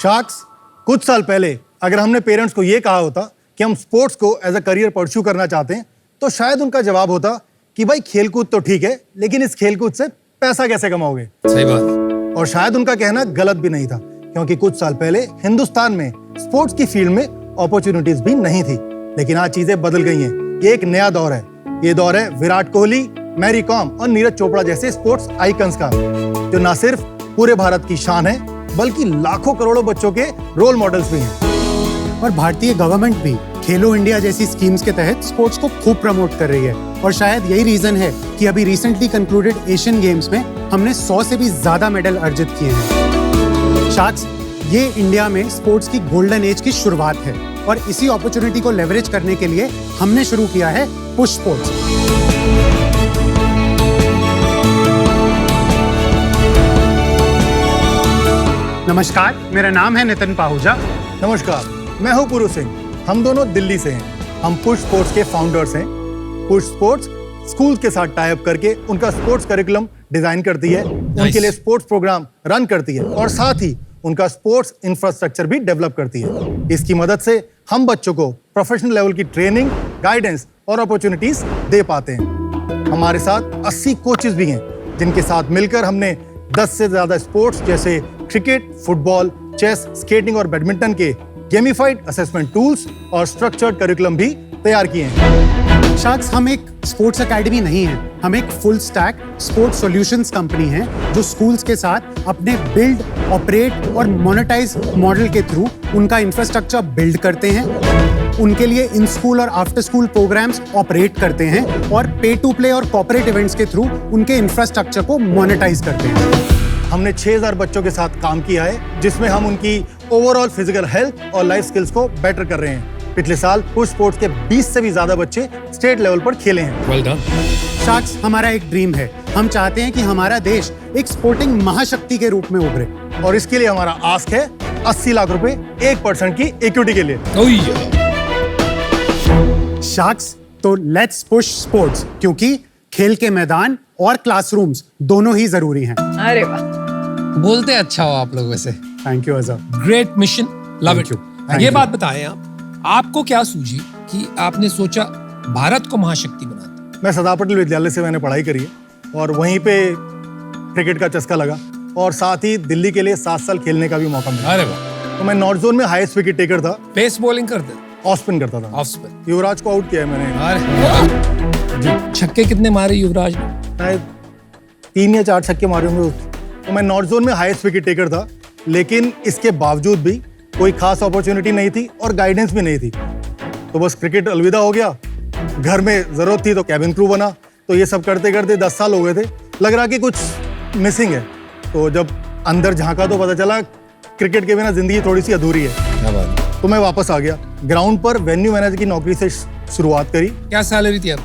Sharks, कुछ साल पहले अगर हमने पेरेंट्स को ये कहा होता कि हम स्पोर्ट्स को एज अ करियर परस्यू करना चाहते हैं, तो शायद उनका जवाब होता कि भाई खेलकूद तो ठीक है, लेकिन इस खेलकूद से पैसा कैसे कमाओगे। सही बात। और शायद उनका कहना गलत भी नहीं था, क्योंकि कुछ साल पहले हिंदुस्तान में स्पोर्ट्स की फील्ड में अपॉर्चुनिटीज भी नहीं थी। लेकिन आज चीजें बदल गई हैं। ये एक नया दौर है। ये दौर है विराट कोहली, मैरी कॉम और नीरज चोपड़ा जैसे स्पोर्ट्स आइकन्स का, जो न सिर्फ पूरे भारत की शान है, बल्कि लाखों करोड़ों बच्चों के रोल मॉडल्स भी हैं। और भारतीय गवर्नमेंट भी खेलो इंडिया जैसी स्कीम्स के तहत स्पोर्ट्स को खूब प्रमोट कर रही है। और शायद यही रीजन है कि अभी रिसेंटली कंक्लूडेड एशियन गेम्स में हमने 100 से भी ज्यादा मेडल अर्जित किए हैं। शार्क्स, ये इंडिया में स्पोर्ट्स की गोल्डन एज की शुरुआत है और इसी अपॉर्चुनिटी को लेवरेज करने के लिए हमने शुरू किया है पुश स्पोर्ट्स। नमस्कार, मेरा नाम है नितिन पाहुजा। नमस्कार, मैं हूं पुरु सिंह। हम दोनों दिल्ली से हैं। हम पुश स्पोर्ट्स के फाउंडर्स हैं। पुश स्पोर्ट्स स्कूल के साथ टाई अप करके उनका स्पोर्ट्स करिकुलम डिजाइन करती है, उनके लिए स्पोर्ट्स प्रोग्राम रन करती है और साथ ही उनका स्पोर्ट्स इंफ्रास्ट्रक्चर भी डेवलप करती है। इसकी मदद से हम बच्चों को प्रोफेशनल लेवल की ट्रेनिंग, गाइडेंस और अपॉर्चुनिटीज दे पाते हैं। हमारे साथ 80 कोचेस भी हैं, जिनके साथ मिलकर हमने 10 से ज्यादा स्पोर्ट्स जैसे क्रिकेट, फुटबॉल, चेस, स्केटिंग और बैडमिंटन के गेमिफाइड असेसमेंट टूल्स और स्ट्रक्चर्ड करिकुलम भी तैयार किए हैं। शार्क्स, हम एक स्पोर्ट्स एकेडमी नहीं है, हम एक full stack sports solutions company है, जो स्कूल्स के साथ अपने बिल्ड, ऑपरेट और मोनेटाइज मॉडल के थ्रू उनका इंफ्रास्ट्रक्चर बिल्ड करते हैं, उनके लिए इन स्कूल और आफ्टर स्कूल प्रोग्राम्स ऑपरेट करते हैं और पे टू प्ले और कॉर्पोरेट इवेंट्स के थ्रू उनके इंफ्रास्ट्रक्चर को मोनेटाइज करते हैं। हमने 6000 बच्चों के साथ काम किया है, जिसमें हम उनकी ओवरऑल फिजिकल हेल्थ और लाइफ स्किल्स को बेटर कर रहे हैं। पिछले साल पुश स्पोर्ट्स के 20 से भी ज्यादा बच्चे स्टेट लेवल पर खेले हैं। Well done. शार्क्स, हमारा एक ड्रीम है। हम चाहते हैं कि हमारा देश एक स्पोर्टिंग महाशक्ति के रूप में उभरे, और इसके लिए हमारा आस्क है 80 लाख रुपए 1% की इक्विटी के लिए। शार्क्स, तो लेट्स पुश स्पोर्ट्स, क्योंकि खेल के मैदान और क्लासरूम्स दोनों ही जरूरी हैं। अरे वाह, बोलते अच्छा हो आप लोग वैसे। Thank you Azhar. Great mission, love it. Thank ये you. बात बताएं आपको क्या सूझी कि आपने सोचा भारत को महाशक्ति बनाते? मैं सरदार पटेल विद्यालय से मैंने पढ़ाई करी है और वहीं पे क्रिकेट का चस्का लगा और साथ ही दिल्ली के लिए 7 साल खेलने का भी मौका मिला। अरे वाह। तो मैं नॉर्थ जोन में हाईएस्ट विकेट टेकर था, पेस बॉलिंग करते? ऑफ स्पिन करता था। Off spin. युवराज को आउट किया है मैंने। अरे छक्के कितने मारे युवराज ने? शायद 3 या 4 छक्के मारे होंगे। तो मैं नॉर्थ जोन में हाईएस्ट विकेट टेकर था, लेकिन इसके बावजूद भी कोई खास अपॉर्चुनिटी नहीं थी और गाइडेंस भी नहीं थी। तो बस क्रिकेट अलविदा हो गया। घर में जरूरत थी तो कैबिन क्रू बना। तो ये सब करते करते 10 साल हो गए थे। लग रहा कि कुछ मिसिंग है। तो जब अंदर झांका तो पता चला क्रिकेट के बिना जिंदगी थोड़ी सी अधूरी है। क्या बात। तो मैं वापस आ गया। ग्राउंड पर वेन्यू मैनेजर की नौकरी से शुरुआत करी। क्या सैलरी थी अब?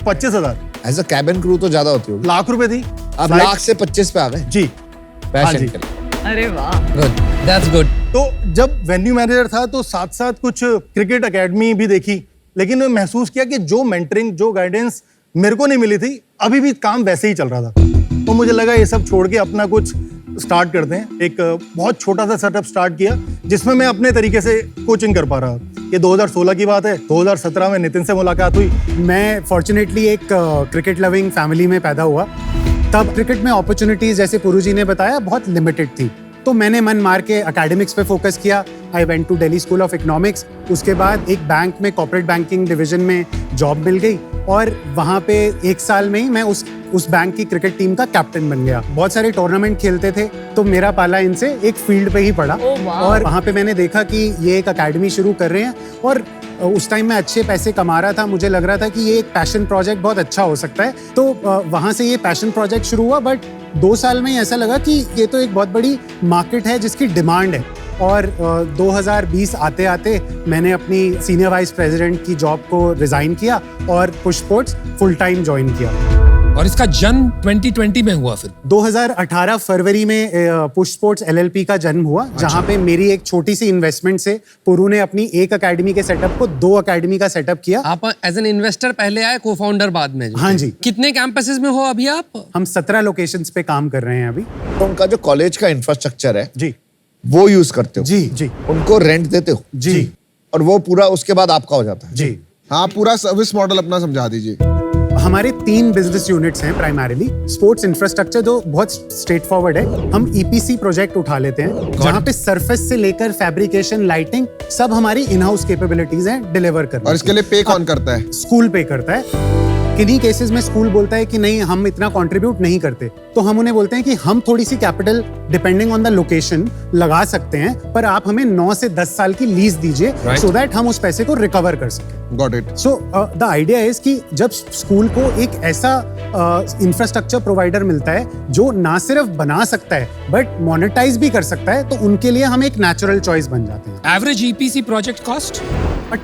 25,000। एज अ कैबिन क्रू तो ज्यादा होती होगी। लाख रुपए थी। अब लाख से 25 पे आ गए। जी, हाँ जी। पैशन के लिए। अरे वाह। Good, that's good. तो जब वेन्यू मैनेजर था तो साथ साथ कुछ क्रिकेट एकेडमी भी देखी, लेकिन मैं महसूस किया कि जो मेंटरिंग, जो गाइडेंस मेरे को नहीं मिली थी, अभी भी काम वैसे ही चल रहा था। तो मुझे लगा ये सब छोड़ के अपना कुछ स्टार्ट करते हैं। एक बहुत छोटा सा सेटअप स्टार्ट किया, जिसमें मैं अपने तरीके से कोचिंग कर पा रहा। ये 2016 की बात है। 2017 में नितिन से मुलाकात हुई। मैं फॉर्चुनेटली एक क्रिकेट लविंग फैमिली में पैदा हुआ। तब क्रिकेट में अपॉर्चुनिटीज, जैसे पुरु जी ने बताया, बहुत लिमिटेड थी। तो मैंने मन मार के एकेडमिक्स पे फोकस किया। I went to Delhi School of Economics. उसके बाद एक बैंक में कॉर्पोरेट बैंकिंग डिवीजन में जॉब मिल गई और वहाँ पे 1 साल में ही मैं उस बैंक की क्रिकेट टीम का कैप्टन बन गया। बहुत सारे टूर्नामेंट खेलते थे, तो मेरा पाला इनसे एक फील्ड पे ही पड़ा। और वहाँ पे मैंने देखा कि ये एक एकेडमी शुरू कर रहे हैं और उस टाइम मैं अच्छे पैसे कमा रहा था। मुझे लग रहा था कि ये एक पैशन प्रोजेक्ट बहुत अच्छा हो सकता है। तो वहाँ से ये पैशन प्रोजेक्ट शुरू हुआ। बट 2 साल में ही ऐसा लगा कि ये तो एक बहुत बड़ी मार्केट है जिसकी डिमांड है। और 2020 आते आते मैंने अपनी सीनियर वाइस प्रेसिडेंट की जॉब को रिजाइन किया और push sports full time join किया। और इसका जन्म 2020 में हुआ। फिर 2018 फरवरी में पुश स्पोर्ट्स LLP का जन्म हुआ। जहां पे मेरी एक छोटी सी इन्वेस्टमेंट से पुरु ने अपनी एक एकेडमी के सेटअप को 2 एकेडमी का सेटअप किया। आप एज एन इन्वेस्टर पहले आए, को फाउंडर बाद में? हाँ जी। कितने कैंपसेस में हो अभी आप? हम 17 लोकेशंस पे काम कर रहे हैं अभी। तो उनका जो कॉलेज का इंफ्रास्ट्रक्चर है जी, वो यूज करते हो, जी जी उनको रेंट देते हो, जी और वो पूरा उसके बाद आपका हो जाता है। जी। हाँ, पूरा सर्विस मॉडल अपना समझा दीजिए। हमारे 3 बिजनेस यूनिट्स हैं प्राइमरीली। स्पोर्ट्स इंफ्रास्ट्रक्चर जो बहुत स्ट्रेट फॉरवर्ड है, हम ईपीसी प्रोजेक्ट उठा लेते हैं जहाँ पे सरफेस से लेकर फैब्रिकेशन, लाइटिंग सब हमारी इन हाउस कैपेबिलिटीज हैं डिलीवर करने। और इसके लिए पे कौन करता है? स्कूल पे करता है। किन्हीं केसेस में स्कूल बोलता है कि नहीं, हम इतना कंट्रीब्यूट नहीं करते, तो हम उन्हें बोलते हैं कि हम थोड़ी सी capital depending on the location लगा सकते हैं, पर आप हमें 9 से 10 साल की लीज दीजिए सो दैट हम उस पैसे को रिकवर कर सकें। Got it. So the idea is कि जब स्कूल को एक ऐसा इंफ्रास्ट्रक्चर प्रोवाइडर मिलता है जो ना सिर्फ बना सकता है बट मोनेटाइज भी कर सकता है, तो उनके लिए हम एक नेचुरल चॉइस बन जाते हैं। Average EPC project cost?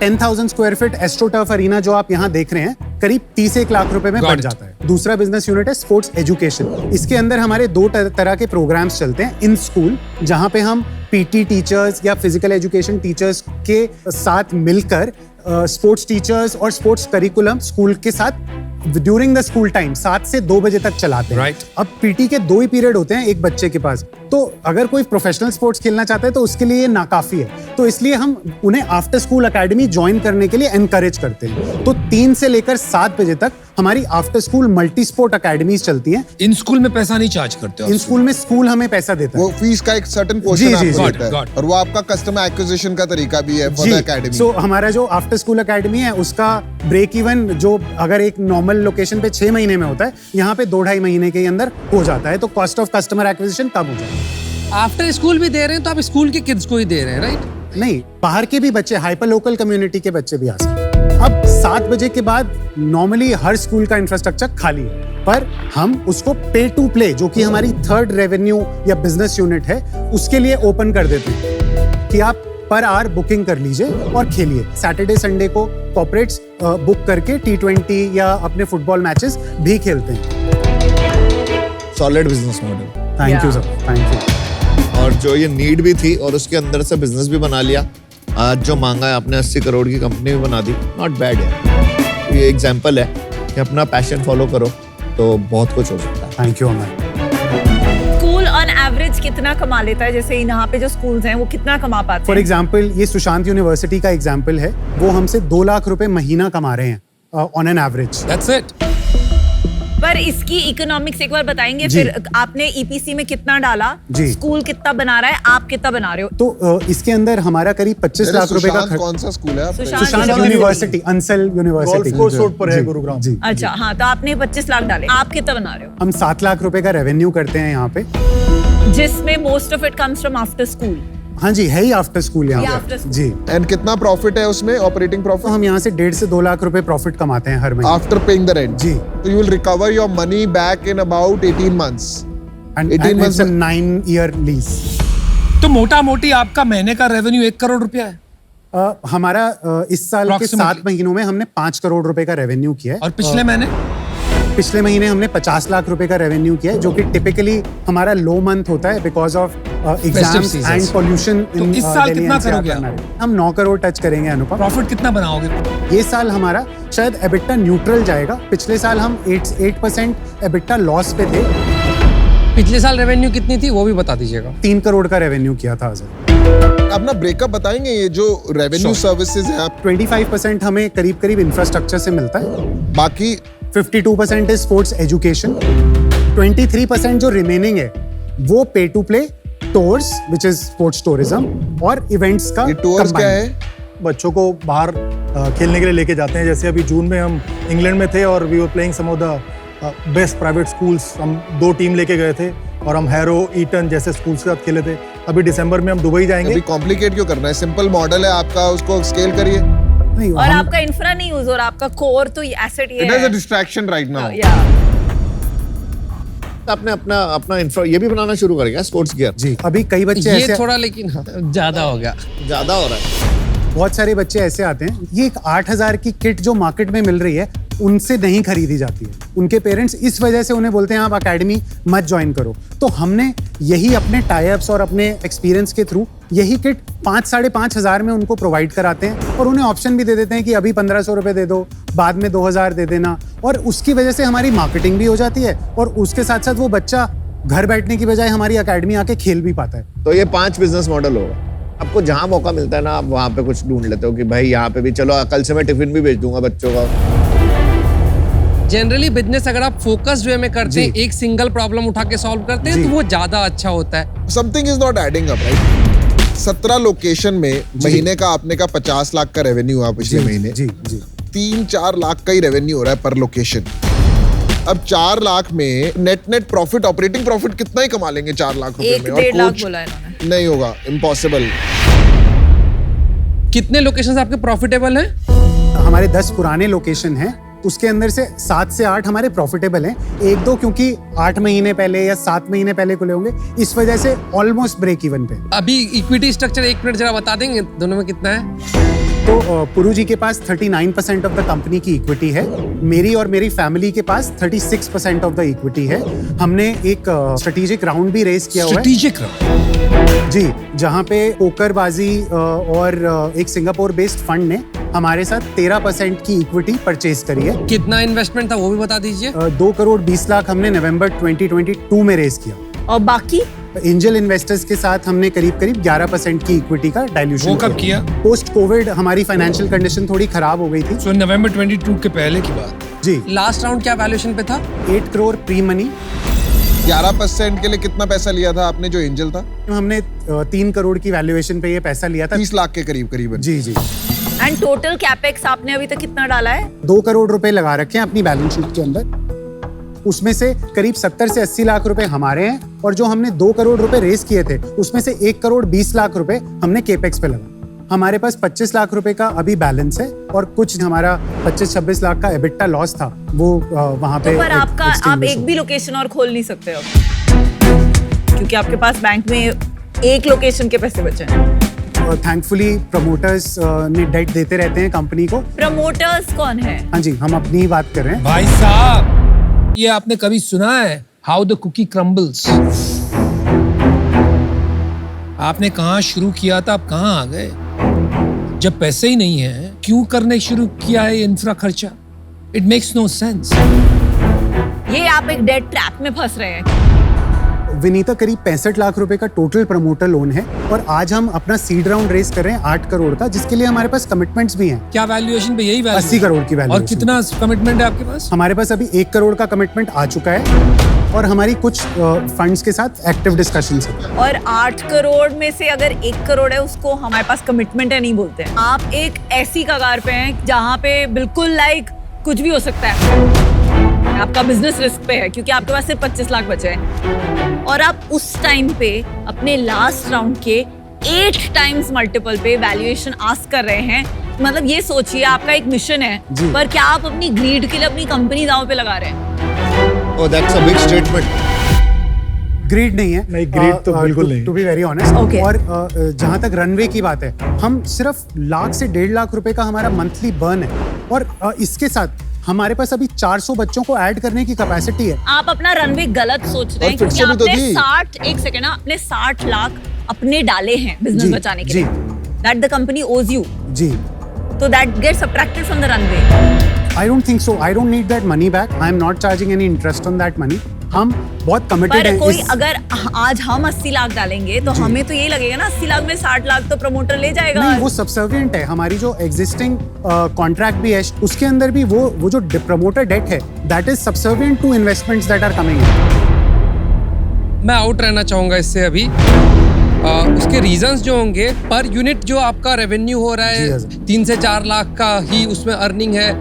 10,000 square feet astroturf arena जो आप यहाँ देख रहे हैं, करीब 30 लाख रुपए में Got बढ़ it. जाता है। दूसरा बिजनेस यूनिट है स्पोर्ट्स एजुकेशन। इसके अंदर हमारे 2 तरह के प्रोग्राम्स चलते हैं इन स्कूल, जहाँ पे हम पीटी टीचर्स या फिजिकल एजुकेशन टीचर्स के साथ मिलकर स्पोर्ट्स टीचर्स और स्पोर्ट्स करिकुलम स्कूल के साथ ड्यूरिंग द स्कूल टाइम 7 से 2 बजे तक चलाते हैं। Right. अब पीटी के 2 ही पीरियड होते हैं एक बच्चे के पास, तो अगर कोई प्रोफेशनल स्पोर्ट्स खेलना चाहता है तो उसके लिए ये नाकाफी है, तो इसलिए हम उन्हें आफ्टर स्कूल एकेडमी ज्वाइन करने के लिए एनकरेज करते हैं। तो 3 से लेकर 7 बजे तक हमारी after school multi sport academies चलती हैं। इन स्कूल में पैसा नहीं चार्ज करते हो? इन स्कूल में स्कूल हमें पैसा देता है। वो फीस का एक सर्टेन पोर्शन जी, आपको got देता it, है, got it. और वो आपका कस्टमर एक्विजिशन का तरीका भी है फॉर द एकेडमी। सो हमारा जो आफ्टर स्कूल एकेडमी है उसका ब्रेक इवन जो अगर एक नॉर्मल लोकेशन पे 6 महीने में होता है, यहाँ पे 2-2.5 महीने के अंदर हो जाता है, तो कॉस्ट ऑफ कस्टमर एक्विजिशन कम हो जाता है। आफ्टर स्कूल भी दे रहे हैं तो आप स्कूल के किड्स को ही दे रहे हैं, राइट? नहीं, बाहर के भी बच्चे, हाइपर लोकल कम्युनिटी के बच्चे भी आ सकते हैं। अब 7 बजे के बाद नॉर्मली हर स्कूल का इंफ्रास्ट्रक्चर खाली है, पर हम उसको पे टू प्ले, जो कि हमारी 3rd रेवेन्यू या बिजनेस यूनिट है, उसके लिए ओपन कर देते हैं कि आप पर आवर बुकिंग कर लीजिए और खेलिए। सैटरडे संडे को कॉर्पोरेट्स बुक करके T20 या अपने फुटबॉल मैचेस भी खेलते हैं। Solid business model. Thank you sir, thank you. और जो ये नीड भी थी और उसके अंदर से बिजनेस भी बना लिया। आज जो मांगा है आपने 80 करोड़ की कंपनी भी बना दी, नॉट बैड है। ये एग्जांपल है कि अपना पैशन फॉलो करो तो बहुत कुछ हो सकता है। Thank you Amar. School on average कितना कमा लेता है? जैसे यहाँ पे जो स्कूल्स हैं वो कितना कमा पाते फॉर हैं? एग्जाम्पल ये सुशांत यूनिवर्सिटी का एग्जाम्पल है, वो हमसे 2 लाख रुपए महीना कमा रहे हैं on an average. That's it. पर इसकी इकोनॉमिक्स एक बार बताएंगे? जी। फिर आपने ईपीसी में कितना डाला, जी। स्कूल कितना बना रहा है, आप कितना बना रहे हो? तो इसके अंदर हमारा करीब 25 लाख रुपए का कौन सा स्कूल है आपका? Sushant university, Ansal university, golf course road पर है जी, गुरुग्राम। जी। अच्छा, हाँ, तो आपने 25 लाख डाले, आप कितना बना रहे हो? हम 7 लाख रुपए का रेवेन्यू करते हैं यहाँ पे। जिसमें most of it comes from after school. हाँ जी, है ही आफ्टर स्कूल ये यहाँ after पे। school। जी, एंड कितना प्रॉफिट है उसमें, ऑपरेटिंग तो प्रॉफिट हम यहाँ से 1.5 से 2 लाख रुपए प्रॉफिट कमाते हैं हर महीने। After paying the rent? जी। तो you will recover your money back in about 18 months। And 18 it's a months 9-year lease। तो मोटा मोटी आपका महीने का रेवेन्यू 1 करोड़ रुपया है? हमारा इस साल के Approximately। 7 महीनों में हमने 5 करोड़ रुपए का रेवेन्यू किया है। और पिछले महीने? पिछले महीने हमने 50 लाख रुपए का रेवेन्यू किया है, जो कि टिपिकली हमारा लो मंथ होता है because of exams seasons। And pollution तो इस साल कितना करोगे आप? हम 9 करोड़ टच करेंगे अनुपम। प्रॉफिट कितना बनाओगे? ये साल हमारा शायद एबिटा न्यूट्रल जाएगा। पिछले साल हम 8% एबिटा लॉस पे थे। पिछले साल रेवेन्यू कितनी थी वो भी बता दीजिएगा। 3 करोड़ का रेवेन्यू किया था सर। अपना ब्रेकअप बताएंगे? ये जो रेवेन्यू सर्विसेज है आप, 25% हमें करीब करीब इंफ्रास्ट्रक्चर से मिलता है, बाकी 52% इज स्पोर्ट्स एजुकेशन, 23% जो रिमेनिंग है वो pay to play, tours which is sports tourism, और इवेंट्स का ये टूर्स क्या combined। है? बच्चों को बाहर खेलने के लिए लेके जाते हैं। जैसे अभी जून में हम इंग्लैंड में थे और we were playing some of the best private schools. हम 2 टीम लेके गए थे और हम हैरो, ईटन जैसे स्कूल्स के साथ खेले थे। अभी दिसंबर में हम दुबई जाएंगे। अभी कॉम्प्लिकेट क्यों करना है? सिंपल मॉडल है आपका, उसको स्केल करिए। नहीं, और हम- आपका इंफ्रा नहीं यूज, और आपका कोर तो एसेट ये इट इज अ है। Distraction right now. या आपने अपना अपना इंफ्रा ये भी बनाना शुरू कर गया, स्पोर्ट्स गियर। जी, अभी कई बच्चे ये ऐसे, थोड़ा लेकिन ज्यादा हो गया। ज्यादा हो रहा है। बहुत सारे बच्चे ऐसे आते हैं, ये एक 8,000 की किट जो मार्केट में मिल रही है उनसे नहीं खरीदी जाती है। उनके पेरेंट्स इस वजह से उन्हें बोलते हैं आप एकेडमी मत ज्वाइन करो। तो हमने यही अपने टाई-अप्स और अपने एक्सपीरियंस के थ्रू यही किट 5-5.5 हज़ार में उनको प्रोवाइड कराते हैं, और उन्हें ऑप्शन भी दे देते हैं कि अभी 1,500 रुपये दे दो, बाद में 2,000 दे देना। और उसकी वजह से हमारी मार्केटिंग भी हो जाती है, और उसके साथ साथ वो बच्चा घर बैठने की बजाय हमारी एकेडमी आके खेल भी पाता है। तो ये 5 बिजनेस मॉडल होगा। आपको जहां मौका मिलता है ना, आप वहां पे कुछ ढूंढ लेते हो कि भाई यहाँ पे भी चलो, कल से मैं टिफिन भी भेज दूंगा बच्चों का। जनरली बिजनेस अगर आप फोकस्ड वे में करते हैं, एक सिंगल प्रॉब्लम उठा के सॉल्व करते हैं, तो वो ज्यादा अच्छा होता है। Something is not adding up, right? 17 location में महीने का आपने का 50 लाख का रेवेन्यू हुआ पिछले महीने। जी जी 3-4 लाख का ही रेवेन्यू हो रहा है पर लोकेशन। अब 4 लाख में नेट प्रॉफिट, ऑपरेटिंग प्रॉफिट कितना ही कमा लेंगे 4 लाख रुपए में? 1-1.5 लाख बोला है इन्होंने। नहीं होगा, इम्पॉसिबल। कितने लोकेशंस आपके प्रॉफिटेबल हैं? हमारे 10 पुराने लोकेशन हैं, उसके अंदर से 7 से 8 हमारे प्रॉफिटेबल हैं। 1-2 क्योंकि 8 महीने पहले या 7 महीने पहले खुले होंगे, इस वजह से ऑलमोस्ट ब्रेक इवन पे। अभी इक्विटी स्ट्रक्चर 1 मिनट जरा बता देंगे दोनों में कितना है? तो पुरु जी के पास 39% ऑफ द कंपनी की इक्विटी है, मेरी और मेरी फैमिली के पास 36% ऑफ द इक्विटी है। हमने एक स्ट्रेटेजिक राउंड भी रेज किया हुआ है। Strategic round? जी, जहां पे पोकरबाजी और एक सिंगापुर बेस्ड फंड ने हमारे साथ 13% की इक्विटी परचेज करी है। कितना इन्वेस्टमेंट था वो भी बता दीजिए। 2 करोड़ 20 लाख हमने नवंबर 2022 में रेज किया। और बाकी एंजल इन्वेस्टर्स के साथ हमने करीब 11% की इक्विटी का डाइल्यूशन। वो कब किया? पोस्ट कोविड हमारी फाइनेंशियल कंडीशन थोड़ी खराब हो गई थी। सो नवंबर 22 के पहले की बात। जी, लास्ट राउंड क्या वैल्यूएशन पे था? 8 करोड़ प्री मनी। 11% के लिए कितना पैसा लिया था आपने जो एंजल था? हमने 3 करोड़ की वैल्यूएशन पे ये पैसा लिया था। 30 लाख के करीब करीबन। जी जी, एंड टोटल कैपेक्स आपने अभी तक कितना डाला है? 2 करोड़ रुपए लगा रखे हैं अपनी बैलेंस शीट के अंदर। उसमें से करीब 70 से 80 लाख रुपए हमारे हैं, और जो हमने 2 करोड़ रुपए रेस किए थे उसमें से 1 करोड़ 20 लाख रुपए हमने केपेक्स पे लगा। हमारे पास 25 लाख रुपए का अभी बैलेंस है, और कुछ हमारा 25-26 लाख का एबिटा लॉस था, वो वहां पे। तो पर आप एक भी लोकेशन और खोल नहीं सकते हो, क्योंकि आपके पास बैंक में एक लोकेशन के पैसे बचे हैं। थैंकफुली प्रमोटर्स ने डेट देते रहते हैं कंपनी को। प्रमोटर्स कौन है? हाँ जी, हम अपनी ही बात कर रहे हैं। भाई साहब, ये आपने कभी सुना है हाउ द कुकी क्रम्बल्स? आपने कहाँ शुरू किया था, अब कहाँ आ गए? जब पैसे ही नहीं है, क्यों करने शुरू किया है इंफ्रा खर्चा? It makes no sense. ये आप एक डेट ट्रैप में फंस रहे हैं। विनीता, करीब 65 लाख रुपए का टोटल प्रमोटर लोन है, और आज हम अपना सीड राउंड रेस कर रहे हैं 8 करोड़ का, जिसके लिए हमारे पास कमिटमेंट्स भी हैं। क्या वैल्यूएशन पे? यही वैल्यू 80 करोड़ की और वैल्यूएशन। कितना कमिटमेंट है आपके पास? हमारे पास अभी 1 करोड़ का कमिटमेंट आ चुका है, और हमारी कुछ फंड्स के साथ एक्टिव डिस्कशंस हैं। और 8 करोड़ में से अगर 1 करोड़ है, उसको हमारे पास कमिटमेंट है नहीं बोलते हैं। आप एक ऐसी कगार पे हैं जहाँ पे बिल्कुल लाइक कुछ भी हो सकता है। आपका बिजनेस रिस्क पे है, क्योंकि आपके पास सिर्फ 25 लाख बचे हैं, और आप उस टाइम पे अपने लास्ट राउंड के 8 टाइम्स मल्टीपल पे वैल्यूएशन आस्क कर रहे हैं। मतलब ये सोचिए, आपका एक मिशन है, पर क्या आप अपनी ग्रीड के लिए अपनी कंपनी दांव पे लगा रहे हैं? Oh, that's a big statement. Greed नहीं है। नहीं, greed तो बिल्कुल नहीं। To be very honest. Okay. और जहाँ तक रनवे की बात है, हम सिर्फ लाख से 1.5 लाख रुपए का हमारा मंथली बर्न है, और इसके साथ हमारे पास अभी 400 बच्चों को ऐड करने की कैपेसिटी है। आप अपना रनवे गलत सोच रहे हैं, और फिर क्योंकि से भी तो आपने दी। 60 लाख अपने डाले हैं बिजनेस जी, बचाने के जी। लिए। That the company owes you, जी, तो that gets subtracted from the runway. I don't think so. I don't need that money back. I am not charging any interest on that money. हम बहुत committed पर हैं। कोई अगर आज हम 80 लाख डालेंगे, तो हमें तो यही लगेगा ना 80 लाख में 60 लाख तो प्रमोटर ले जाएगा। नहीं, वो सबसर्विएंट है। हमारी जो एग्जिस्टिंग कॉन्ट्रैक्ट भी है, उसके अंदर भी वो जो प्रमोटर डेट है, that is subservient to investments that are coming in. मैं आउट रहना चाहूंगा इससे अभी। उसके रीजंस जो होंगे, पर यूनिट जो आपका रेवेन्यू हो रहा जी, है 3 से 4 लाख का ही उसमें अर्निंग है,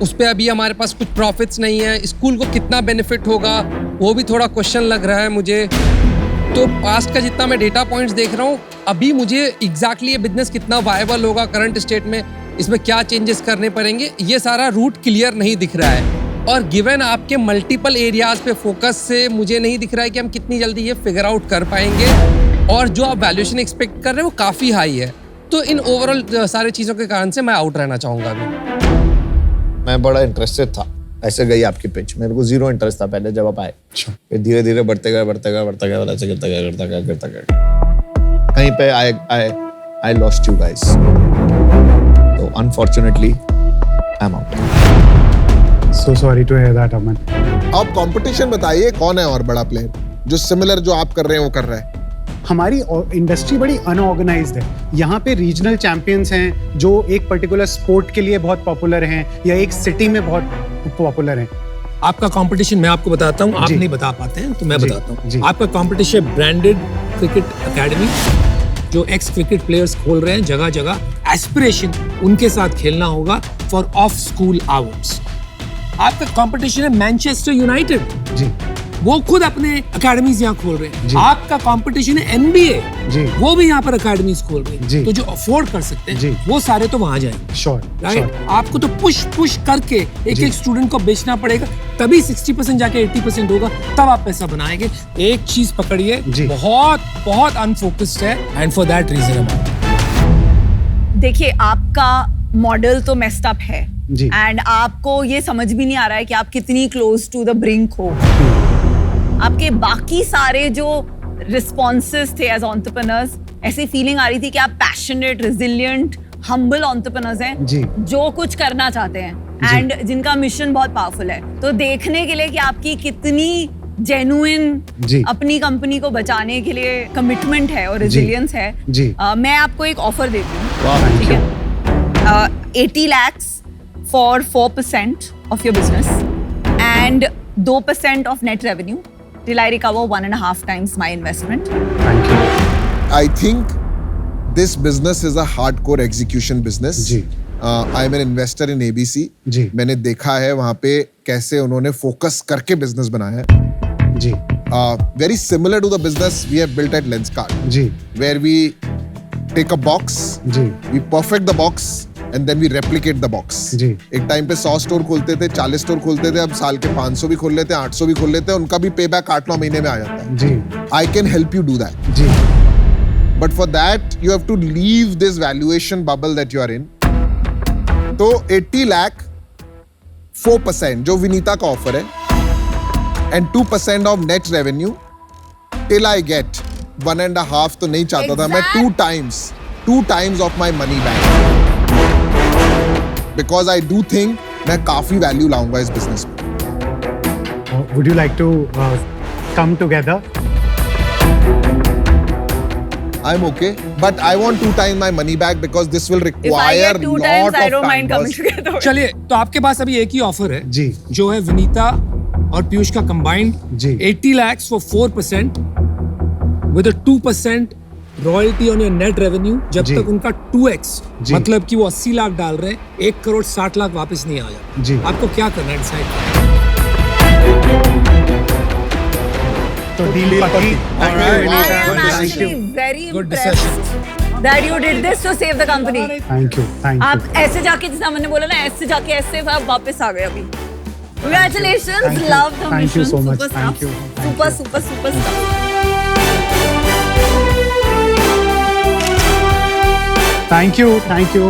उस पे अभी हमारे पास कुछ प्रॉफिट्स नहीं है। स्कूल को कितना बेनिफिट होगा वो भी थोड़ा क्वेश्चन लग रहा है मुझे। तो पास्ट का जितना मैं डेटा पॉइंट्स देख रहा हूँ, अभी मुझे एग्जैक्टली ये बिजनेस कितना वायबल होगा करंट स्टेट में, इसमें क्या चेंजेस करने पड़ेंगे, ये सारा रूट क्लियर नहीं दिख रहा है। और गिवन आपके मल्टीपल एरियाज पे फोकस से मुझे नहीं दिख रहा है कि हम कितनी जल्दी ये फिगर आउट कर पाएंगे, और जो आप वैल्यूएशन एक्सपेक्ट कर रहे हैं वो काफ़ी हाई है। तो इन ओवरऑल सारी चीज़ों के कारण से मैं आउट रहना चाहूँगा अभी। मैं बड़ा इंटरेस्टेड था, ऐसे गई आपकी पिच। मेरे को 0 इंटरेस्ट था पहले जब आप आए। फिर धीरे धीरे बढ़ते गए ऐसे गिरता गया। कहीं पे आई लॉस्ट यू गाइस, तो unfortunately I am out. So sorry to hear that, Aman. आप कंपटीशन बताइए, कौन है और बड़ा प्लेयर? जो सिमिलर जो आप कर रहे हैं वो कर रहा है? हमारी इंडस्ट्री बड़ी अनऑर्गेनाइज्ड है। यहाँ पे रीजनल चैंपियंस हैं जो एक पर्टिकुलर स्पोर्ट के लिए बहुत पॉपुलर हैं या एक सिटी में बहुत पॉपुलर हैं। आपका कंपटीशन मैं आपको बताता हूँ, आप जी। नहीं बता पाते हैं तो मैं जी, बताता जी। हूँ। आपका कंपटीशन ब्रांडेड क्रिकेट एकेडमी, जो एक्स क्रिकेट प्लेयर्स खोल रहे हैं जगह जगह, एस्पिरेशन उनके साथ खेलना होगा फॉर ऑफ स्कूल आवर्स। आपका कंपटीशन है मैनचेस्टर यूनाइटेड, जी वो खुद अपने एकेडमीज यहाँ खोल रहे जी। हैं। आपका कंपटीशन है एनबीए, जी वो भी यहाँ पर एकेडमीज खोल रहे जी। हैं। तो जो अफोर्ड कर सकते जी। हैं वो सारे तो वहां जाएंगे, श्योर राइट? आपको तो पुश करके एक जी। एक स्टूडेंट को बेचना पड़ेगा, तभी 60% जाके 80% होगा, तब आप पैसा बनाएंगे। एक चीज पकड़िए, जी। बहुत बहुत अनफोकस्ड है, एंड फॉर दैट रीजन देखिए, आपका मॉडल तो मेस्ड अप है जी। एंड आपको ये समझ भी नहीं आ रहा है कि आप कितनी क्लोज टू द ब्रिंक हो। आपके बाकी सारे जो रिस्पॉन्सेस थे एज एंटरप्रेन्योर्स, ऐसी फीलिंग आ रही थी कि आप पैशनेट, रिजिलियंट, हम्बल एंटरप्रेन्योर्स हैं जी। जो कुछ करना चाहते हैं जी। एंड जिनका मिशन बहुत पावरफुल है। तो देखने के लिए कि आपकी कितनी जेन्युइन जी। अपनी कंपनी को बचाने के लिए कमिटमेंट है और जी। रेजिलियंस है, जी। मैं आपको एक ऑफर देती हूँ। वाह, ठीक है, 80 lakhs for 4% of your business and 2% of net revenue till I recover 1.5 times my investment. Thank you. I think this business is a hardcore execution business. जी। I'm an investor in ABC. जी। मैंने देखा है वहाँ पे कैसे उन्होंने focus करके बिजनेस बनाया है। जी Very similar to the business we have built at Lenskart, ji where we take a box, ji we perfect the box and then we replicate the box. जी। एक टाइम पे 100 स्टोर खोलते थे, 40 store खोलते थे, अब साल के 500 भी खोल लेते हैं, 800 भी खोल लेते हैं, उनका भी पे बैक 8-9 महीने में आ जाता है। जी I can help you do that. Ji But for that, you have to leave this valuation bubble that you are in. तो 80 lakh 4% जो विनीता का ऑफर है and 2% of net revenue till I get 1.5 तो नहीं चाहता था मैं, 2 times of my money back. Because I do think मैं काफी वैल्यू लाऊंगा इस बिजनेस में। Would you like to come together? I'm okay, but I want 2 times my money back because this will If I require get 2 lot times, I of don't time. mind coming boss. together. चलिए, तो आपके पास अभी एक ही offer है जी। जो है विनीता और पीयूष का कंबाइंड जी। 80 lakhs for 4% with a 2% royalty on your net revenue, जब जी। तक उनका 2x, जी। मतलब कि वो 80 लाख डाल रहे हैं, 1 करोड़ 60 लाख वापस नहीं आया। जी। आपको क्या करना है डिसाइड? तो डील पक्की। I am Good actually decision. very Good impressed that you did this to save the company. Thank you thank आप यू। ऐसे जाके, जितना मैंने बोला ना, ऐसे जाके ऐसे आप वापस आ गए अभी। Congratulations, Thank you. love the Thank you mission. so much. Super Thank stuff. you. Thank Super, you. super, super stuff. Thank you thank you.